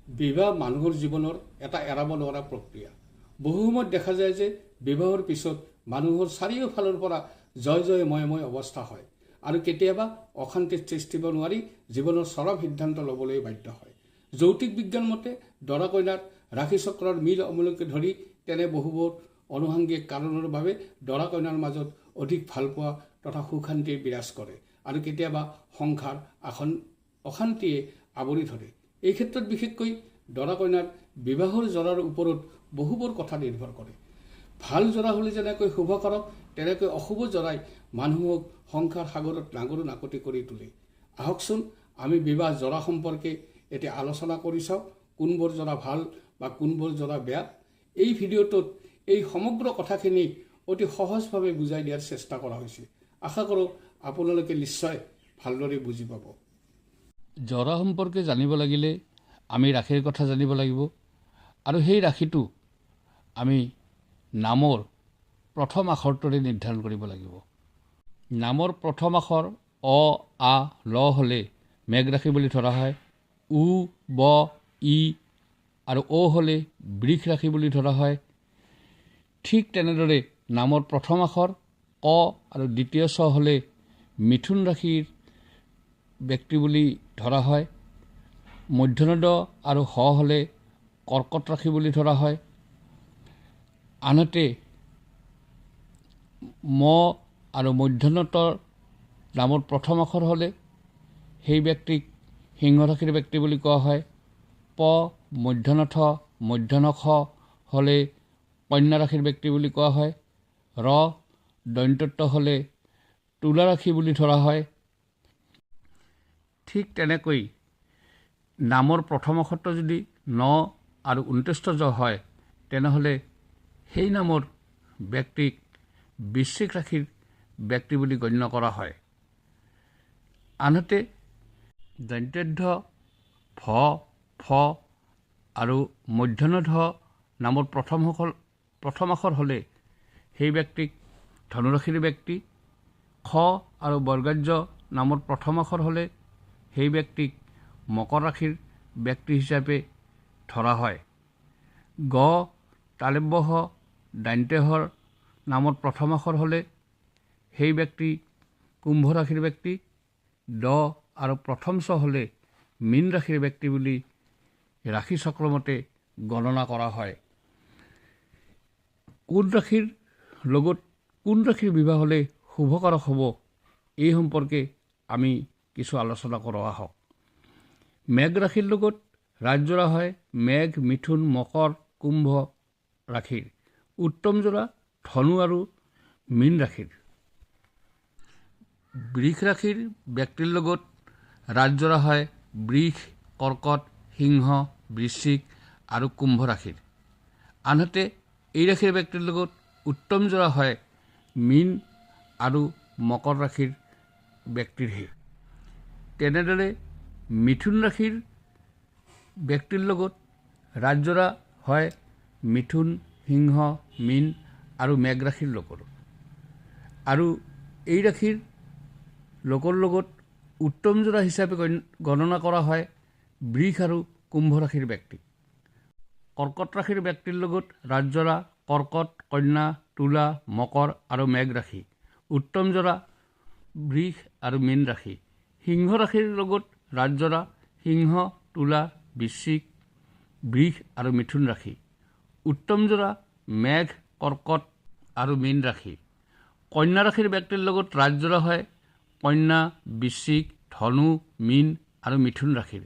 বিবাহ মানুহৰ জীৱনৰ এটা এৰাব নোৱাৰা প্ৰক্ৰিয়া। বহু সময়ত দেখা যায় যে বিবাহৰ পিছত মানুহৰ চাৰিওফালৰ পৰা জয় জয় ময় অৱস্থা হয় আৰু কেতিয়াবা অশান্তিৰ সৃষ্টি হ'ব নোৱাৰি জীৱনৰ চৰম সিদ্ধান্ত ল'বলৈ বাধ্য হয়। যৌতিক বিজ্ঞান মতে দৰা কইনাৰ ৰাশি চক্ৰৰ মিল অমলকে ধৰি তেনে বহুবোৰ অনুষংগিক কাৰণৰ বাবে দৰা কইনাৰ মাজত অধিক ভালপোৱা তথা সুশান্তি বিৰাজ কৰে আৰু কেতিয়াবা সংসাৰ অশান্তিয়ে আৱৰি ধৰে। এই ক্ষেত্ৰত বিশেষকৈ দৰা কইনাৰ বিবাহৰ জৰাৰ ওপৰত বহুবোৰ কথা নিৰ্ভৰ কৰে। ভাল জৰা হ'লে যেনেকৈ শুভকাৰক তেনেকৈ অশুভ জৰাই মানুহক সংসাৰ সাগৰত নাঙৰো নাকতি কৰি তোলে। আহকচোন আমি বিবাহ জৰা সম্পৰ্কে এতিয়া আলোচনা কৰি চাওঁ, কোনবোৰ জৰা ভাল বা কোনবোৰ জৰা বেয়া। এই ভিডিঅ'টোত এই সমগ্ৰ কথাখিনি অতি সহজভাৱে বুজাই দিয়াৰ চেষ্টা কৰা হৈছে। আশা কৰোঁ আপোনালোকে নিশ্চয় ভালদৰে বুজি পাব। জৰা সম্পৰ্কে জানিব লাগিলে আমি ৰাশিৰ কথা জানিব লাগিব আৰু সেই ৰাশিটো আমি নামৰ প্ৰথম আখৰটোৰে নিৰ্ধাৰণ কৰিব লাগিব। নামৰ প্ৰথম আখৰ অ, আ, ল হ'লে মেঘ ৰাশি বুলি ধৰা হয়। উ, ব, ই আৰু অ হ'লে বৃষ ৰাশি বুলি ধৰা হয়। ঠিক তেনেদৰে নামৰ প্ৰথম আখৰ ক আৰু দ্বিতীয় চ হ'লে মিথুন ৰাশিৰ ব্যক্তি বুলি ধৰা হয়। মধ্যনদ আৰু হ হ'লে কৰ্কট ৰাশি বুলি ধৰা হয়। আনহাতে ম আৰু মধ্যনতৰ নামৰ প্ৰথম আখৰ হ'লে সেই ব্যক্তিক সিংহ ৰাশিৰ ব্যক্তি বুলি কোৱা হয়। প মধ্যনথ মধ্যনখ হ'লে কন্যা ৰাশিৰ ব্যক্তি বুলি কোৱা হয়। ৰ দন্ত্যত্ব হ'লে তুলা ৰাশি বুলি ধৰা হয়। ঠিক তেনেকৈ নামৰ প্ৰথম আখৰটো যদি ন আৰু ২৯ জ হয় তেনেহ'লে সেই নামৰ ব্যক্তিক বৃশ্চিক ৰাশিৰ ব্যক্তি বুলি গণ্য কৰা হয়। আনহাতে দন্ত্যধ্ব ভ, ফ আৰু মধ্যনধ নামৰ প্ৰথম আখৰ হ'লে সেই ব্যক্তিক ধনুৰাশিৰ ব্যক্তি। খ আৰু বৰ্গাজ্য নামৰ প্ৰথম আখৰ হ'লে সেই ব্যক্তিক মকৰ ৰাশিৰ ব্যক্তি হিচাপে ধৰা হয়। গ তালব্য দান্ত্যহৰ নামৰ প্ৰথম আখৰ হ'লে সেই ব্যক্তি কুম্ভ ৰাশিৰ ব্যক্তি। দ আৰু প্ৰথম চ হ'লে মীন ৰাশিৰ ব্যক্তি বুলি ৰাশি চক্ৰমতে গণনা কৰা হয়। কোন ৰাশিৰ লগত কোন ৰাশিৰ বিবাহ হ'লে শুভকাৰক হ'ব এই সম্পৰ্কে আমি কিছু আলোচনা কৰোঁ আহক। মেঘ ৰাশিৰ লগত ৰাজজোৰা হয় মেঘ, মিথুন, মকৰ, কুম্ভ ৰাশিৰ। উত্তম জোৰা ধনু আৰু মীন ৰাশিৰ। বৃষ ৰাশিৰ ব্যক্তিৰ লগত ৰাজজোৰা হয় বৃষ, কৰ্কট, সিংহ, বৃশ্চিক আৰু কুম্ভ ৰাশিৰ। আনহাতে এই ৰাশিৰ ব্যক্তিৰ লগত উত্তম জোৰা হয় মীন আৰু মকৰ ৰাশিৰ ব্যক্তিৰহে। তেনেদৰে মিথুন ৰাশিৰ ব্যক্তিৰ লগত ৰাজজোৰা হয় মিথুন, সিংহ, মীন আৰু মেঘ ৰাশিৰ লোকৰ। আৰু এই ৰাশিৰ লোকৰ লগত উত্তম জোৰা হিচাপে গণনা কৰা হয় বৃষ আৰু কুম্ভ ৰাশিৰ ব্যক্তি। কৰ্কট ৰাশিৰ ব্যক্তিৰ লগত ৰাজজোৰা কৰ্কট, কন্যা, তুলা, মকৰ আৰু মেঘ ৰাশি। উত্তম জোৰা বৃষ আৰু মীন ৰাশি। সিংহ ৰাশিৰ লগত ৰাজজোৰা সিংহ, তুলা, বৃশ্চিক, বৃষ আৰু মিথুন ৰাশি। উত্তম জোৰা মেঘ, কৰ্কট আৰু মীন ৰাশি। কন্যা ৰাশিৰ ব্যক্তিৰ লগত ৰাজজোৰা হয় কন্যা, বৃশ্চিক, ধনু, মীন আৰু মিথুন ৰাশিৰ।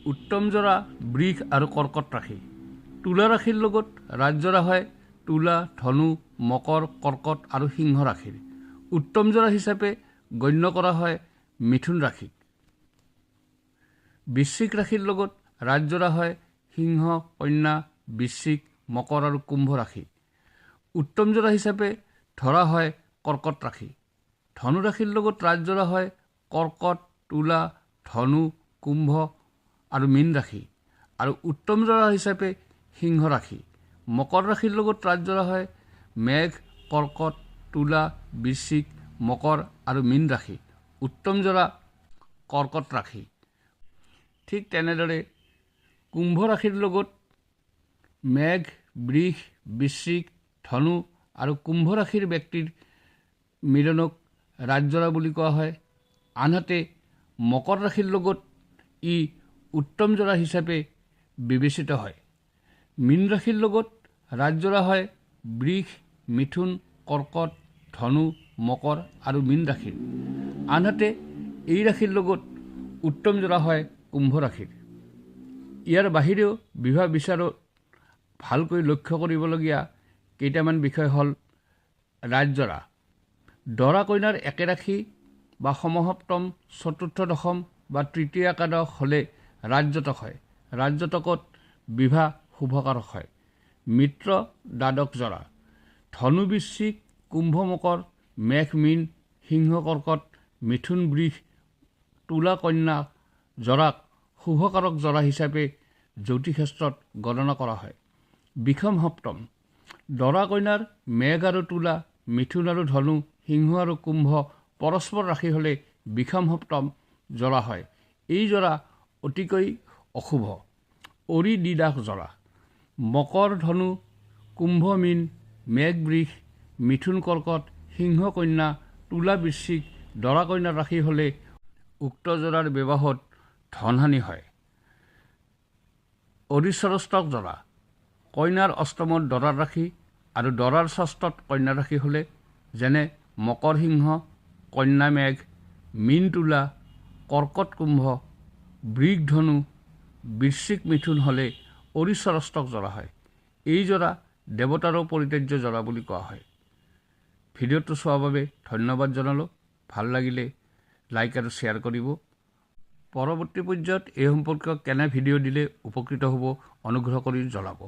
উত্তম জোৰা বৃষ আৰু কৰ্কট ৰাশি। তুলা ৰাশিৰ লগত ৰাজজোৰা হয় তুলা, ধনু, মকৰ, কৰ্কট আৰু সিংহ ৰাশিৰ। উত্তম জোৰা হিচাপে গণ্য কৰা হয় মিথুন ৰাশিক। বৃশ্চিক ৰাশিৰ লগত ৰাজজোৰা হয় সিংহ, কন্যা, বৃশ্চিক, মকৰ আৰু কুম্ভ ৰাশি। উত্তম জোৰা হিচাপে ধৰা হয় কৰ্কট ৰাশি। ধনু ৰাশিৰ লগত ৰাজজোৰা হয় কৰ্কট, তুলা, ধনু, কুম্ভ আৰু মীন ৰাশি আৰু উত্তম জোৰা হিচাপে সিংহ ৰাশি। মকৰ ৰাশিৰ লগত ৰাজজোৰা হয় মেঘ, কৰ্কট, তুলা, বৃশ্চিক, মকৰ আৰু মীন ৰাশি। উত্তম জোৰা কৰ্কট ৰাশি। ঠিক তেনেদৰে কুম্ভ ৰাশিৰ লগত মেঘ, বৃষ, বৃশ্চিক, ধনু আৰু কুম্ভ ৰাশিৰ ব্যক্তিৰ মিলনক ৰাজজৰা বুলি কোৱা হয়। আনহাতে মকৰ ৰাশিৰ লগত ই উত্তম জৰা হিচাপে বিবেচিত হয়। মীন ৰাশিৰ লগত ৰাজজৰা হয় বৃষ, মিথুন, কৰ্কট, ধনু, মকৰ আৰু মীন ৰাশিৰ। আনহাতে এই ৰাশিৰ লগত উত্তম জৰা হয় কুম্ভ ৰাশিৰ। ইয়াৰ বাহিৰেও বিবাহ বিচাৰত ভালকৈ লক্ষ্য কৰিবলগীয়া কেইটামান বিষয় হ'ল ৰাজজৰা। দৰা কইনাৰ একে ৰাশি বা সমসপ্তম, চতুৰ্থ দশম বা তৃতীয় একাদশ হ'লে ৰাজজাতক হয়। ৰাজজাতকত বিবাহ শুভকাৰক হয়। মিত্ৰ দ্বাদশ জৰা। ধনু, বৃশ্চিক, কুম্ভ, মকৰ, মেঘ, মীন, সিংহ, কৰ্কট, মিথুন, বৃষ, তুলা, কন্যা জৰাক শুভকাৰক জৰা হিচাপে জ্যোতিষশাস্ত্ৰত গণনা কৰা হয়। বিষম সপ্তম। দৰা কইনাৰ মেঘ আৰু তুলা, মিথুন আৰু ধনু, সিংহ আৰু কুম্ভ পৰস্পৰ ৰাশি হ'লে বিষম সপ্তম জৰা হয়। এই জৰা অতিকৈ অশুভ। অৰি দ্বিদাশ জৰা। মকৰ, ধনু, কুম্ভ, মীন, মেঘ, বৃষ, মিথুন, কৰ্কট, সিংহ, কন্যা, তুলা, বৃশ্চিক দৰা কইনাৰ ৰাশি হ'লে উক্ত জৰাৰ বিবাহত ধনহানি হয়। অৰিষৰষ্টক জৰা। কইনাৰ অষ্টমত দৰাৰ ৰাশি আৰু দৰাৰ ষষ্ঠত কন্যাৰ ৰাশি হ'লে, যেনে মকৰ, সিংহ, কন্যা, মেঘ, মীন, তুলা, কৰ্কট, কুম্ভ, বৃষ, ধনু, বৃশ্চিক, মিথুন হ'লে অৰিষৰষ্টক জৰা হয়। এই জৰা দেৱতাৰো পৰিত্যাজ্য জৰা বুলি কোৱা হয়। ভিডিঅ'টো চোৱাৰ বাবে ধন্যবাদ জনালোঁ। ভাল লাগিলে লাইক আৰু শ্বেয়াৰ কৰিব। পৰৱৰ্তী পৰ্যায়ত এই সম্পৰ্কীয় কেনে ভিডিঅ' দিলে উপকৃত হ'ব অনুগ্ৰহ কৰি জনাব।